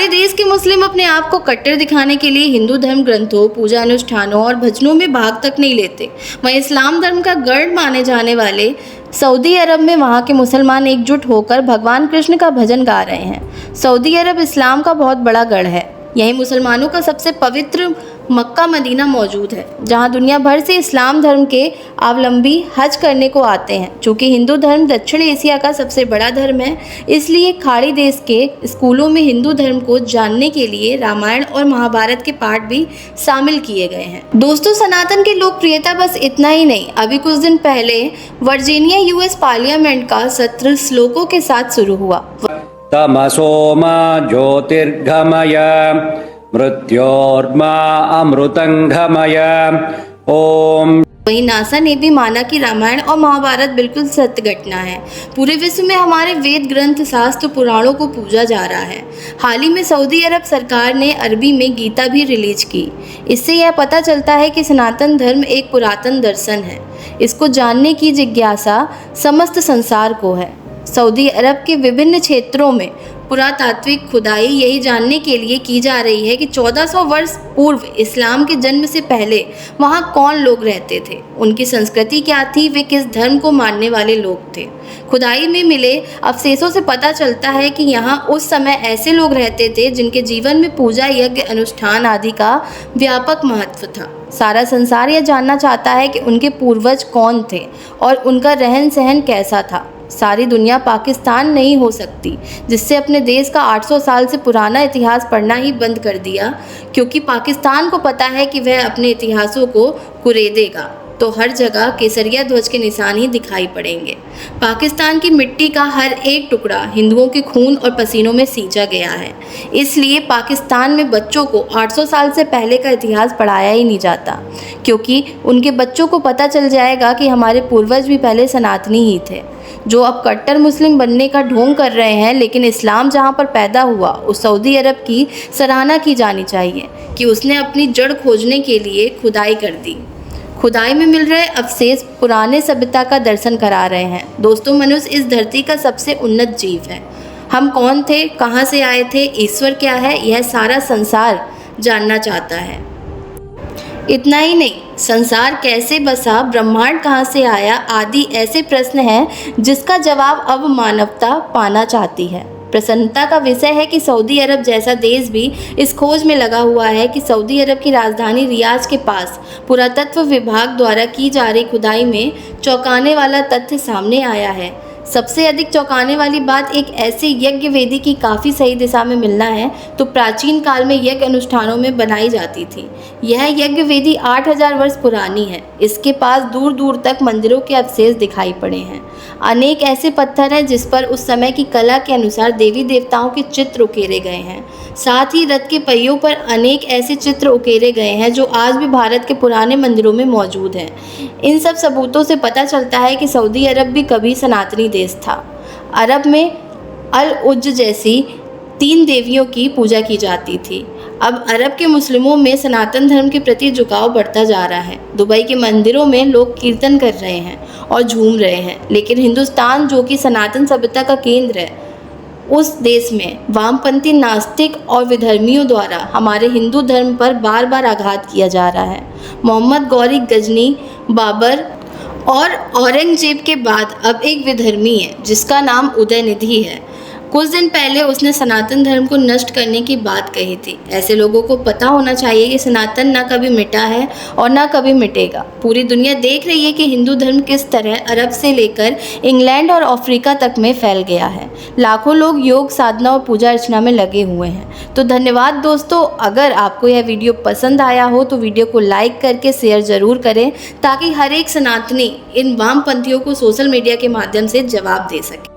हमारे देश के मुस्लिम अपने आप को कट्टर दिखाने के लिए हिंदू धर्म ग्रंथों, पूजा अनुष्ठानों और भजनों में भाग तक नहीं लेते। वहीं इस्लाम धर्म का गढ़ माने जाने वाले सऊदी अरब में वहाँ के मुसलमान एकजुट होकर भगवान कृष्ण का भजन गा रहे हैं। सऊदी अरब इस्लाम का बहुत बड़ा गढ़ है। यहीं मुसलमानों का सबसे पवित्र मक्का मदीना मौजूद है, जहां दुनिया भर से इस्लाम धर्म के अवलंबी हज करने को आते हैं। चूँकि हिंदू धर्म दक्षिण एशिया का सबसे बड़ा धर्म है, इसलिए खाड़ी देश के स्कूलों में हिंदू धर्म को जानने के लिए रामायण और महाभारत के पाठ भी शामिल किए गए हैं। दोस्तों, सनातन की लोकप्रियता बस इतना ही नहीं। अभी कुछ दिन पहले वर्जीनिया यूएस पार्लियामेंट का सत्र श्लोकों के साथ शुरू हुआ। तमसो मा ज्योतिर्गमय मृत्योर्मा अमृतंगमय ओम। वहीं नासा ने भी माना कि रामायण और महाभारत बिल्कुल सत्य घटना है। पूरे विश्व में हमारे वेद ग्रंथ, शास्त्र, पुराणों को पूजा जा रहा है। हाल ही में सऊदी अरब सरकार ने अरबी में गीता भी रिलीज की। इससे यह पता चलता है कि सनातन धर्म एक पुरातन दर्शन है। इसको जानने की जिज्ञासा समस्त संसार को है। सऊदी अरब के विभिन्न क्षेत्रों में पुरातात्विक खुदाई यही जानने के लिए की जा रही है कि 1400 वर्ष पूर्व इस्लाम के जन्म से पहले वहाँ कौन लोग रहते थे, उनकी संस्कृति क्या थी, वे किस धर्म को मानने वाले लोग थे। खुदाई में मिले अवशेषों से पता चलता है कि यहाँ उस समय ऐसे लोग रहते थे जिनके जीवन में पूजा, यज्ञ, अनुष्ठान आदि का व्यापक महत्व था। सारा संसार यह जानना चाहता है कि उनके पूर्वज कौन थे और उनका रहन सहन कैसा था। सारी दुनिया पाकिस्तान नहीं हो सकती, जिससे अपने देश का 800 साल से पुराना इतिहास पढ़ना ही बंद कर दिया, क्योंकि पाकिस्तान को पता है कि वह अपने इतिहासों को कुरेदेगा तो हर जगह केसरिया ध्वज के निशान ही दिखाई पड़ेंगे। पाकिस्तान की मिट्टी का हर एक टुकड़ा हिंदुओं के खून और पसीनों में सींचा गया है। इसलिए पाकिस्तान में बच्चों को 800 साल से पहले का इतिहास पढ़ाया ही नहीं जाता, क्योंकि उनके बच्चों को पता चल जाएगा कि हमारे पूर्वज भी पहले सनातनी ही थे, जो अब कट्टर मुस्लिम बनने का ढोंग कर रहे हैं। लेकिन इस्लाम जहां पर पैदा हुआ, उस सऊदी अरब की सराहना की जानी चाहिए कि उसने अपनी जड़ खोजने के लिए खुदाई कर दी। खुदाई में मिल रहे अवशेष पुराने सभ्यता का दर्शन करा रहे हैं। दोस्तों, मनुष्य इस धरती का सबसे उन्नत जीव है। हम कौन थे, कहाँ से आए थे, ईश्वर क्या है, यह सारा संसार जानना चाहता है। इतना ही नहीं, संसार कैसे बसा, ब्रह्मांड कहाँ से आया आदि ऐसे प्रश्न हैं जिसका जवाब अब मानवता पाना चाहती है। प्रसन्नता का विषय है कि सऊदी अरब जैसा देश भी इस खोज में लगा हुआ है कि सऊदी अरब की राजधानी रियाज के पास पुरातत्व विभाग द्वारा की जा रही खुदाई में चौंकाने वाला तथ्य सामने आया है। सबसे अधिक चौंकाने वाली बात एक ऐसे यज्ञ वेदी की काफ़ी सही दिशा में मिलना है तो प्राचीन काल में यज्ञ अनुष्ठानों में बनाई जाती थी। यह यज्ञ वेदी 8000 वर्ष पुरानी है। इसके पास दूर दूर तक मंदिरों के अवशेष दिखाई पड़े हैं। अनेक ऐसे पत्थर हैं जिस पर उस समय की कला के अनुसार देवी देवताओं के चित्र उकेरे गए हैं। साथ ही रथ के पहियों पर अनेक ऐसे चित्र उकेरे गए हैं जो आज भी भारत के पुराने मंदिरों में मौजूद हैं। इन सब सबूतों से पता चलता है कि सऊदी अरब भी कभी सनातनी देश था। अरब में अल उज्ज जैसी 3 देवियों की पूजा की जाती थी। अब अरब के मुस्लिमों में सनातन धर्म के प्रति झुकाव बढ़ता जा रहा है। दुबई के मंदिरों में लोग कीर्तन कर रहे हैं और झूम रहे हैं, लेकिन हिंदुस्तान, जो कि सनातन सभ्यता का केंद्र है, उस देश में वामपंथी नास्तिक और विधर्मियों द्वारा हमारे हिंदू धर्म पर बार बार आघात किया जा रहा है। मोहम्मद गौरी गजनी, बाबर और औरंगजेब के बाद अब एक विधर्मी है जिसका नाम उदयनिधि है। कुछ दिन पहले उसने सनातन धर्म को नष्ट करने की बात कही थी। ऐसे लोगों को पता होना चाहिए कि सनातन ना कभी मिटा है और ना कभी मिटेगा। पूरी दुनिया देख रही है कि हिंदू धर्म किस तरह अरब से लेकर इंग्लैंड और अफ्रीका तक में फैल गया है। लाखों लोग योग, साधना और पूजा अर्चना में लगे हुए हैं। तो धन्यवाद दोस्तों। अगर आपको यह वीडियो पसंद आया हो तो वीडियो को लाइक करके शेयर ज़रूर करें, ताकि हर एक सनातनी इन वामपंथियों को सोशल मीडिया के माध्यम से जवाब दे सके।